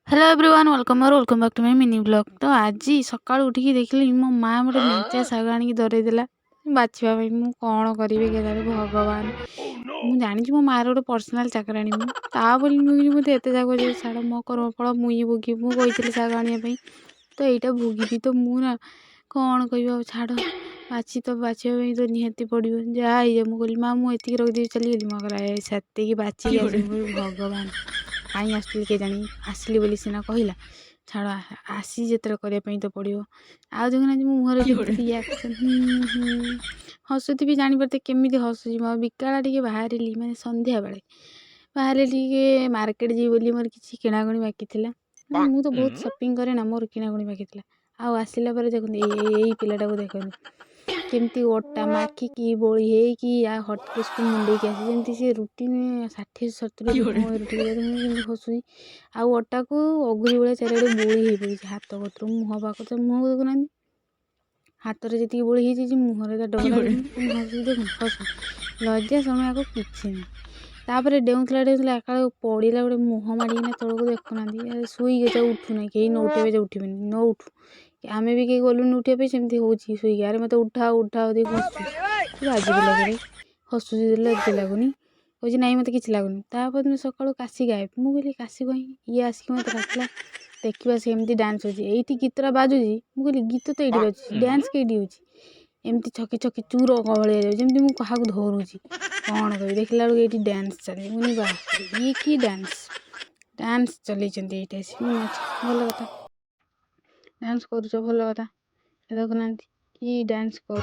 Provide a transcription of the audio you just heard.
Hello everyone welcome back to my mini blog. तो आज सकाळु उठिकी देखिली मो माँ गोटे मेंचा शाग आनिक धरईदेला बाछिबा पई। मु कौन करी केजाणी भगवान। मु जानी मो माँ गोटे पर्सनाल चाकराणी ता बोली नुह मत एत शाग छाड़ मो कर्म फल मुई भोगी मु कही शाग आने तो यहाँ भोगी तो मु ना कौन कह छाड़ बाछी तो बाछा तो निहाती पड़ो जहाँ मुझे कहली माँ मुझे रखिदेवी चलीगली मगर से बाछी भगवान कहीं आसली के जानी आसली बोली सीना कहला छाड़ आसी जिते करने तो पड़ो। आज देखुना मुहर रिएक्शन हसुथी जापारे केमी हसुची विकाला टे बाहर मैंने संध्या बेले बाहर टे मार्केट जी बोली मोर किसी किणाकुणी बाकी थी। मु तो बहुत सपिंग करे ना मोर किणाकुणी बाकी थी। आसला देखते यही पिलाटा को देखते केमती ओटा माखिकी बोली होगी हटकेस को मुंडे की आसी जमी सी रुटी 60-70 रुटी हसुई आटा को अगुरी भाई चारिड़े बोली हो पड़ी हाथ कतर मुह पाख तो मुह को देखुना हाथ में जी बोली मुहर डबला हसु देखुन हसु लज्जा समय को किसी ना तापर डेउला एका पड़ा गोटे मुह माड़ना तौक देखुना शुई जा उठुना कहीं न उठे जे उठबे न उठू आम भी कहीं गलुन उठापी सेमती हो शुई अरे मत उठा उठा हसुची बाजी लगे हसुची लज्जा लगुनि कहे ना मत कि लगुनि तापर सका काशी गायब मु कहली काशी कहीं ये आसिक मत डाकला देखा सेमती डांस होती गीतटा बाजुची मुझे गीत तो ये बाजुची डांस कईटी हो एमती छकी छकी चूर भाया जमी मुझे क्या धरुची कौन कह देखला बेलू ये डांस चली मुझे बा ये कि डांस चल भल कथा डांस कर भल कथा देखुना कि डांस कर